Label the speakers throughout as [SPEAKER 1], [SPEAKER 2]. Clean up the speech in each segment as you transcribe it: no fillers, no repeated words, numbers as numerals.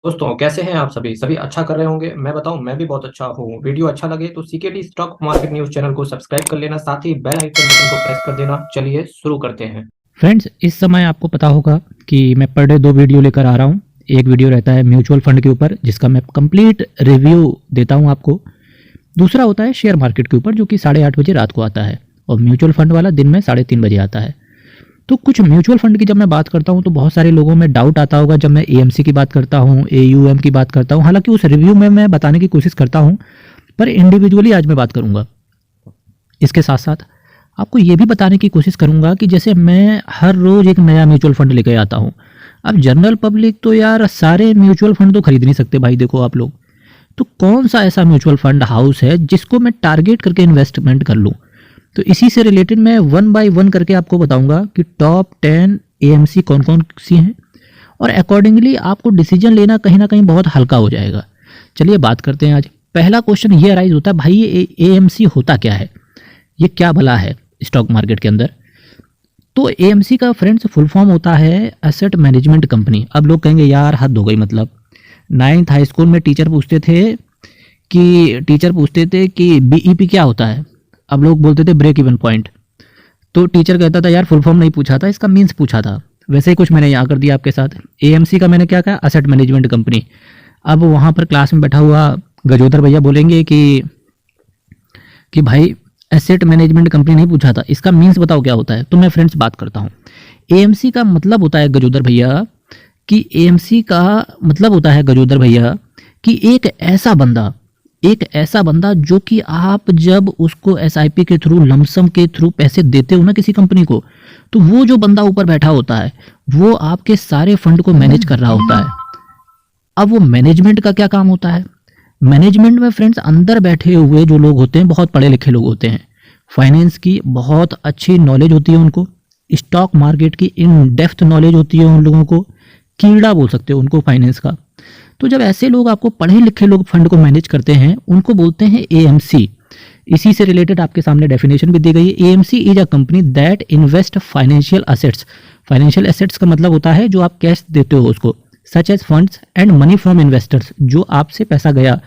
[SPEAKER 1] दोस्तों कैसे हैं आप सभी सभी अच्छा कर रहे होंगे। मैं बताऊं, मैं भी बहुत अच्छा हूँ। वीडियो अच्छा लगे तो CKD stock market news channel को सब्सक्राइब कर लेना, साथ ही बेल आइकन बटन को प्रेस कर देना। चलिए शुरू करते हैं।
[SPEAKER 2] फ्रेंड्स, इस समय आपको पता होगा कि मैं पर डे 2 वीडियो लेकर आ रहा हूँ। एक वीडियो रहता है म्यूचुअल फंड के ऊपर, जिसका मैं कंप्लीट रिव्यू देता हूँ आपको। दूसरा होता है शेयर मार्केट के ऊपर, जो कि 8:30 बजे रात को आता है, और म्यूचुअल फंड वाला दिन में 3:30 बजे आता है। तो कुछ म्यूचुअल फंड की जब मैं बात करता हूँ तो बहुत सारे लोगों में डाउट आता होगा जब मैं एएमसी की बात करता हूँ, एयूएम की बात करता हूँ। हालांकि उस रिव्यू में मैं बताने की कोशिश करता हूँ, पर इंडिविजुअली आज मैं बात करूँगा। इसके साथ साथ आपको ये भी बताने की कोशिश करूंगा कि जैसे मैं हर रोज़ एक नया म्यूचुअल फंड लेकर आता हूँ। अब जनरल पब्लिक तो यार सारे म्यूचुअल फंड तो खरीद नहीं सकते भाई। देखो आप लोग, तो कौन सा ऐसा म्यूचुअल फंड हाउस है जिसको मैं टारगेट करके इन्वेस्टमेंट कर लूँ। तो इसी से रिलेटेड मैं वन बाय वन करके आपको बताऊंगा कि टॉप 10 एएमसी कौन कौन सी हैं, और अकॉर्डिंगली आपको डिसीजन लेना कहीं ना कहीं बहुत हल्का हो जाएगा। चलिए बात करते हैं। आज पहला क्वेश्चन ये अराइज होता है, भाई ये एएमसी होता क्या है, ये क्या भला है स्टॉक मार्केट के अंदर। तो एएमसी का फ्रेंड्स फुल फॉर्म होता है एसेट मैनेजमेंट कंपनी। अब लोग कहेंगे यार हद हो गई, मतलब 9th हाई स्कूल में टीचर पूछते थे कि बीईपी क्या होता है। अब लोग बोलते थे ब्रेक इवन पॉइंट। तो टीचर कहता था यार फुल फॉर्म नहीं पूछा था, इसका मीन्स पूछा था। वैसे ही कुछ मैंने यहाँ कर दिया आपके साथ। एएमसी का मैंने क्या कहा, एसेट मैनेजमेंट कंपनी। अब वहाँ पर क्लास में बैठा हुआ गजोदर भैया बोलेंगे कि भाई एसेट मैनेजमेंट कंपनी नहीं पूछा था, इसका मीन्स बताओ क्या होता है। तो मैं फ्रेंड्स बात करता हूँ। एएमसी का मतलब होता है गजोदर भैया कि एक ऐसा बंदा जो कि आप जब उसको एसआईपी के थ्रू, लमसम के थ्रू पैसे देते हो ना किसी कंपनी को, तो वो जो बंदा ऊपर बैठा होता है वो आपके सारे फंड को मैनेज कर रहा होता है। अब वो मैनेजमेंट का क्या काम होता है। मैनेजमेंट में फ्रेंड्स अंदर बैठे हुए जो लोग होते हैं बहुत पढ़े लिखे लोग होते हैं, फाइनेंस की बहुत अच्छी नॉलेज होती है उनको, स्टॉक मार्केट की इन डेप्थ नॉलेज होती है उन लोगों को, कीड़ा बोल सकते हो उनको फाइनेंस का। तो जब ऐसे लोग, आपको पढ़े लिखे लोग फंड को मैनेज करते हैं, उनको बोलते हैं एएमसी। इसी से रिलेटेड आपके सामने डेफिनेशन भी दी गई है। AMC is a company that invest financial assets. Financial assets का मतलब होता है जो आप कैश देते हो उसको, such as funds and money from investors, जो आपसे पैसा गया,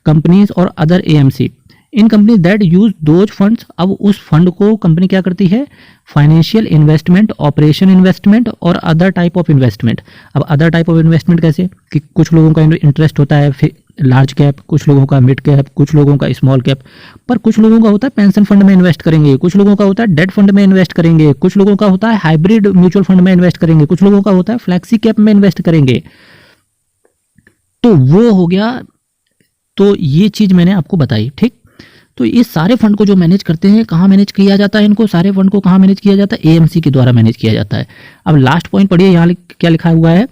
[SPEAKER 2] कंपनीज और other AMC in company that use those funds. अब उस फंड को कंपनी क्या करती है, फाइनेंशियल इन्वेस्टमेंट, ऑपरेशन इन्वेस्टमेंट और अदर टाइप ऑफ इन्वेस्टमेंट। अब अदर टाइप ऑफ इन्वेस्टमेंट कैसे कि कुछ लोगों का इंटरेस्ट होता है लार्ज कैप, कुछ लोगों का मिड कैप, कुछ लोगों का स्मॉल कैप, पर कुछ लोगों का होता है पेंशन फंड में इन्वेस्ट करेंगे, कुछ लोगों का होता है डेट फंड में इन्वेस्ट करेंगे, कुछ लोगों का होता है हाइब्रिड म्यूचुअल फंड में इन्वेस्ट करेंगे, कुछ लोगों का होता है फ्लैक्सी कैप में इन्वेस्ट करेंगे। तो वो हो गया। तो ये चीज मैंने आपको बताई, ठीक। तो ये सारे फंड को जो मैनेज करते हैं, कहाँ मैनेज किया जाता है इनको, सारे फंड को कहाँ मैनेज किया जाता है, एएमसी के द्वारा मैनेज किया जाता है। अब लास्ट पॉइंट पढ़िए, यहाँ क्या लिखा हुआ है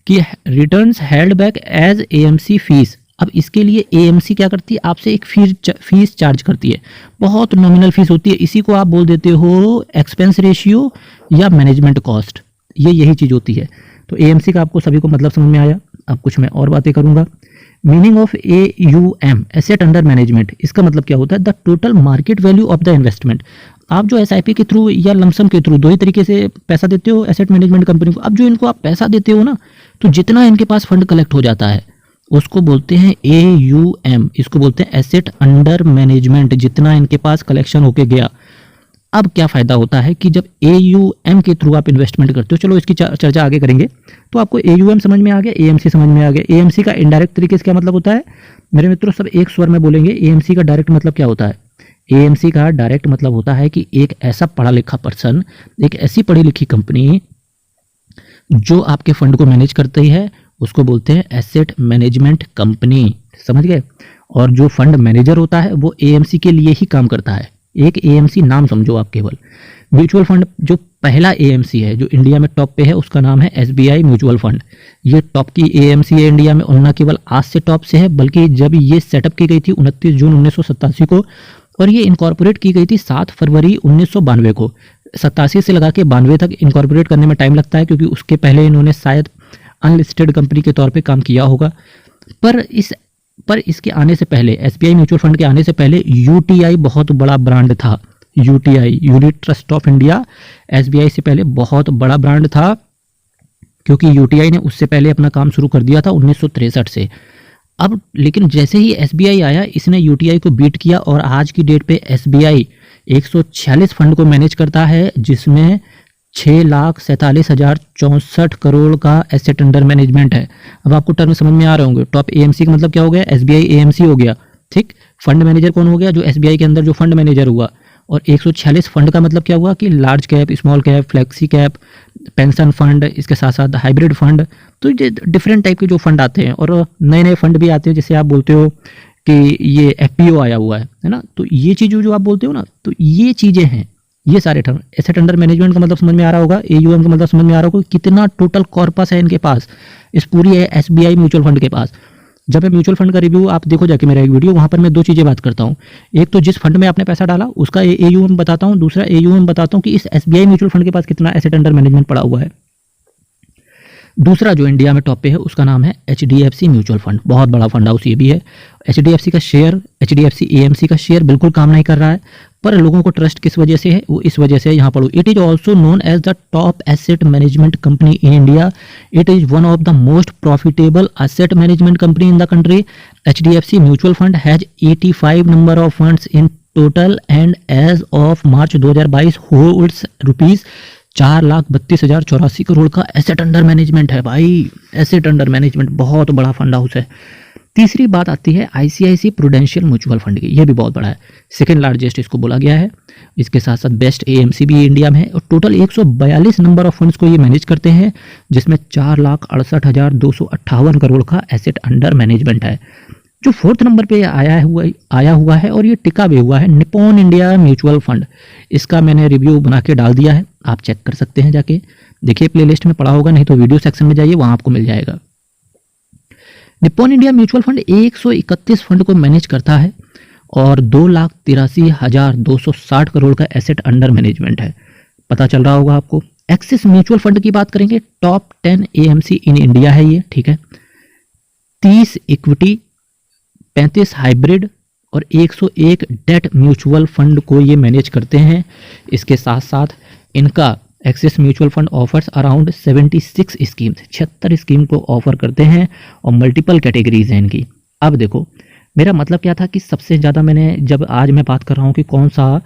[SPEAKER 2] कि returns held back as AMC fees. अब इसके लिए एएमसी क्या करती है, आपसे एक फीस चार्ज करती है, बहुत नॉमिनल फीस होती है। इसी को आप बोल देते हो एक्सपेंस रेशियो या मैनेजमेंट कॉस्ट, यही चीज़ होती है। तो एएमसी का आपको सभी को मतलब समझ में आया। अब कुछ मैं और बातें करूंगा। Meaning of AUM, asset under management, इसका मतलब क्या होता है, the total market value of the investment. आप जो एसआईपी के थ्रू या लमसम के थ्रू, दो ही तरीके से पैसा देते हो एसेट मैनेजमेंट कंपनी को। अब जो इनको आप पैसा देते हो ना, तो जितना इनके पास फंड कलेक्ट हो जाता है उसको बोलते हैं एयूएम, इसको बोलते हैं एसेट अंडर मैनेजमेंट, जितना इनके पास कलेक्शन होके गया। अब क्या फ़ायदा होता है कि जब एयूएम के थ्रू आप इन्वेस्टमेंट करते हो, चलो इसकी चर्चा आगे करेंगे। तो आपको एयूएम समझ में आ गया, एएमसी समझ में आ गया। एएमसी का इनडायरेक्ट तरीके से क्या मतलब होता है, मेरे मित्रों सब एक स्वर में बोलेंगे। एएमसी का डायरेक्ट मतलब क्या होता है, एएमसी का डायरेक्ट मतलब होता है कि एक ऐसा पढ़ा लिखा पर्सन, एक ऐसी पढ़ी लिखी कंपनी जो आपके फंड को मैनेज करती है, उसको बोलते हैं एसेट मैनेजमेंट कंपनी। समझ गए। और जो फंड मैनेजर होता है वो एएमसी के लिए ही काम करता है। एक एएमसी नाम समझो आप केवल। म्यूचुअल फंड जो पहला एएमसी है जो इंडिया में टॉप पे है, उसका नाम है एसबीआई म्यूचुअल फंड। ये टॉप की एएमसी है इंडिया में, और न केवल आज से टॉप से है, बल्कि जब ये सेटअप की गई थी 29 जून 1987 को, और ये इनकॉर्पोरेट की गई थी 7 फरवरी 1992 को। 87 से लगा के 92 तक इनकॉर्पोरेट करने में टाइम लगता है, क्योंकि उसके पहले इन्होंने शायद अनलिस्टेड कंपनी के तौर पे काम किया होगा। पर इसके आने से पहले, एसबीआई म्यूचुअल फंड के आने से पहले, यूटीआई बहुत बड़ा ब्रांड था। UTI, unit trust of India, SBI से पहले बहुत बड़ा ब्रांड था, क्योंकि यूटीआई ने उससे पहले अपना काम शुरू कर दिया था 1963 से। अब लेकिन जैसे ही एसबीआई आया, इसने यूटीआई को बीट किया और आज की डेट पे एसबीआई 146 फंड को मैनेज करता है, जिसमें 6,47,064 करोड़ का एसेट अंडर मैनेजमेंट है। अब आपको टर्म समझ में आ रहे होंगे। टॉप एएमसी का मतलब क्या हो गया? एसबीआई एएमसी हो गया, ठीक। फंड मैनेजर कौन हो गया? जो एसबीआई के अंदर जो फंड मैनेजर हुआ। और 146 फंड का मतलब क्या हुआ कि large cap, small cap, flexi cap, pension fund, इसके साथ साथ हाइब्रिड फंड। तो ये डिफरेंट टाइप के जो फंड आते हैं और नए नए फंड भी आते हैं, जैसे आप बोलते हो कि ये एफपीओ आया हुआ है ना। तो ये चीज़ जो आप बोलते हो ना, तो ये चीज़ें हैं, ये सारे टर्म। एसेट अंडर मैनेजमेंट का मतलब समझ में आ रहा होगा, एयूएम का मतलब समझ में आ रहा होगा, कितना टोटल कॉर्पस है इनके पास, इस पूरी एसबीआई म्यूचुअल फंड के पास। जब मैं म्यूचुअल फंड का रिव्यू, आप देखो जाके मेरा एक वीडियो, वहाँ पर मैं दो चीज़ें बात करता हूँ। एक तो जिस फंड में आपने पैसा डाला उसका एयूएम बताता हूँ, दूसरा एयूएम बताता हूँ कि इस एसबीआई म्यूचुअल फंड के पास कितना एसेट अंडर मैनेजमेंट पड़ा हुआ है। दूसरा जो इंडिया में टॉप पे है उसका नाम है एचडीएफसी म्यूचुअल फंड, बहुत बड़ा फंड हाउस ये भी है। एचडीएफसी का शेयर, एचडीएफसी एएमसी का शेयर बिल्कुल काम नहीं कर रहा है, पर लोगों को ट्रस्ट किस वजह से है? वो इस वजह से, यहाँ पढ़ो, it is also known as the top asset management company in India. It is one of the most profitable asset management company in the country. HDFC mutual fund has 85 number of funds in total and as of March 2022 holds rupees 4,32,084 crore का asset under management है। भाई asset under management, बहुत बड़ा fund house है। तीसरी बात आती है आईसीआईसी प्रूडेंशियल म्यूचुअल फंड की, ये भी बहुत बड़ा है, सेकंड लार्जेस्ट इसको बोला गया है। इसके साथ साथ बेस्ट एएमसी भी इंडिया में है और टोटल 142 नंबर ऑफ फंड्स को ये मैनेज करते हैं, जिसमें 4,68,258 करोड़ का एसेट अंडर मैनेजमेंट है। जो फोर्थ नंबर पे आया हुआ है और ये टिका भी हुआ है, निप्पॉन इंडिया म्यूचुअल फंड। इसका मैंने रिव्यू बना के डाल दिया है, आप चेक कर सकते हैं जाके, देखिए प्लेलिस्ट में पड़ा होगा, नहीं तो वीडियो सेक्शन में जाइए, वहां आपको मिल जाएगा। Nippon India mutual fund 131 fund को मैनेज करता है और 2,83,260 करोड़ का एसेट अंडर मैनेजमेंट है, पता चल रहा होगा आपको। एक्सिस म्यूचुअल फंड की बात करेंगे, टॉप 10 एएमसी इन इंडिया है ये, ठीक है। 30 इक्विटी, 35 हाइब्रिड और 101 डेट म्यूचुअल फंड को ये मैनेज करते हैं। इसके साथ साथ इनका axis mutual fund offers around 76 schemes, 76 scheme को ऑफर करते हैं और मल्टीपल कैटेगरीज हैं इनकी। अब देखो मेरा मतलब क्या था कि सबसे ज़्यादा मैंने, जब आज मैं बात कर रहा हूँ कि कौन सा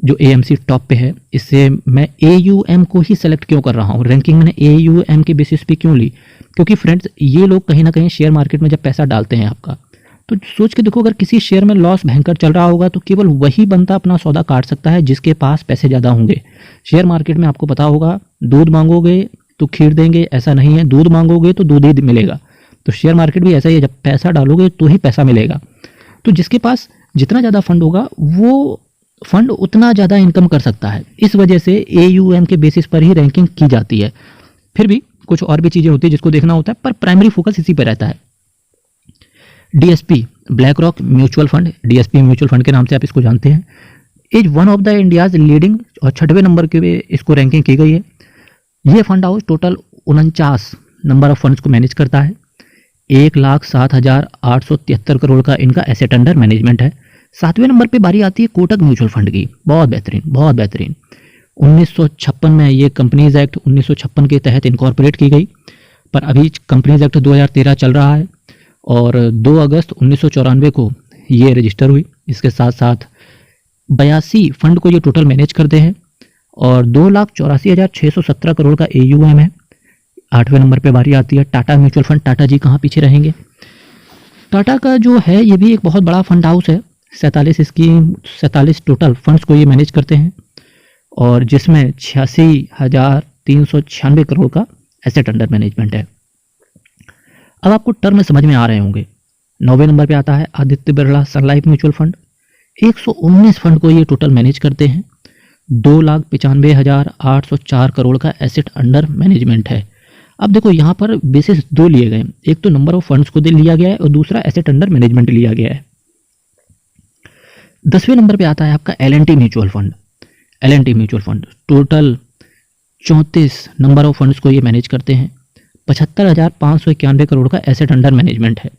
[SPEAKER 2] जो एएमसी टॉप पे है, इससे मैं एयूएम को ही सेलेक्ट क्यों कर रहा हूँ, रैंकिंग मैंने एयूएम के बेसिस पे क्यों ली? क्योंकि फ्रेंड्स ये लोग कहीं ना कहीं शेयर मार्केट में जब पैसा डालते हैं आपका, तो सोच के देखो, अगर किसी शेयर में लॉस भयंकर चल रहा होगा तो केवल वही बंदा अपना सौदा काट सकता है जिसके पास पैसे ज़्यादा होंगे। शेयर मार्केट में आपको पता होगा, दूध मांगोगे तो खीर देंगे, ऐसा नहीं है, दूध मांगोगे तो दूध ही मिलेगा। तो शेयर मार्केट भी ऐसा ही है, जब पैसा डालोगे तो ही पैसा मिलेगा। तो जिसके पास जितना ज़्यादा फंड होगा वो फंड उतना ज़्यादा इनकम कर सकता है। इस वजह से एयूएम के बेसिस पर ही रैंकिंग की जाती है। फिर भी कुछ और भी चीज़ें होती है जिसको देखना होता है, पर प्राइमरी फोकस इसी पर रहता है। DSP, black rock mutual fund, DSP mutual fund के नाम से आप इसको जानते हैं, is one of the India's leading, और 6वें नंबर के इसको रैंकिंग की गई है। ये fund house total 49 number of funds को मैनेज करता है। 1,07,873 करोड़ का इनका एसेट अंडर मैनेजमेंट है। 7वें नंबर पे बारी आती है कोटक म्यूचुअल फंड की, बहुत बेहतरीन, बहुत बेहतरीन। 1956 में ये कंपनीज एक्ट 1956 के तहत इनकॉर्पोरेट की गई, पर अभी कंपनीज एक्ट 2013 चल रहा है और 2 अगस्त 1994 को ये रजिस्टर हुई। इसके साथ साथ 82 फंड को ये टोटल मैनेज करते हैं और 2,84,617 करोड़ का एयूएम है। 8वें नंबर पे बारी आती है टाटा म्यूचुअल फंड। टाटा जी कहाँ पीछे रहेंगे? टाटा का जो है ये भी एक बहुत बड़ा फंड हाउस है। 47 टोटल फंड्स को ये मैनेज करते हैं और जिसमें 86,396 करोड़ का एसेट अंडर मैनेजमेंट है। अब आपको टर्म समझ में आ रहे होंगे। 9वें नंबर पे आता है आदित्य बिरला सन लाइफ म्यूचुअल फंड। 119 फंड को ये टोटल मैनेज करते हैं। 2,95,804 करोड़ का एसेट अंडर मैनेजमेंट है। अब देखो यहाँ पर बेसिस 2 लिए गए, एक तो नंबर ऑफ फंड्स को लिया गया है और दूसरा एसेट अंडर मैनेजमेंट लिया गया है। 10वें नंबर पे आता है आपका L&T mutual fund. L&T mutual fund total 34 number of funds को ये मैनेज करते हैं। 75,591 करोड़ का एसेट अंडर मैनेजमेंट है।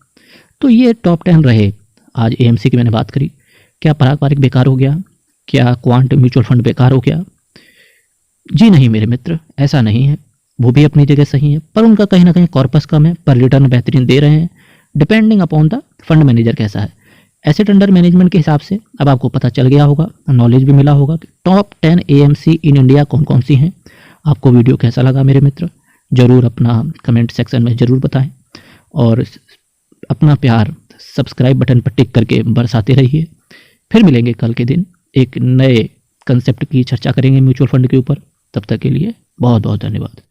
[SPEAKER 2] तो ये टॉप 10 रहे। आज एएमसी की मैंने बात करी, क्या पारंपरिक बेकार हो गया? क्या क्वांट म्यूचुअल फंड बेकार हो गया? जी नहीं मेरे मित्र, ऐसा नहीं है। वो भी अपनी जगह सही है, पर उनका कहीं ना कहीं कॉर्पस कम है, पर रिटर्न बेहतरीन दे रहे हैं, depending upon the fund manager कैसा है। एसेट अंडर मैनेजमेंट के हिसाब से अब आपको पता चल गया होगा, नॉलेज भी मिला होगा कि टॉप 10 एएमसी इन इंडिया कौन कौन सी हैं। आपको वीडियो कैसा लगा मेरे मित्र, ज़रूर अपना कमेंट सेक्शन में ज़रूर बताएं, और अपना प्यार सब्सक्राइब बटन पर टिक करके बरसाते रहिए। फिर मिलेंगे कल के दिन, एक नए कंसेप्ट की चर्चा करेंगे म्यूचुअल फंड के ऊपर। तब तक के लिए बहुत बहुत धन्यवाद।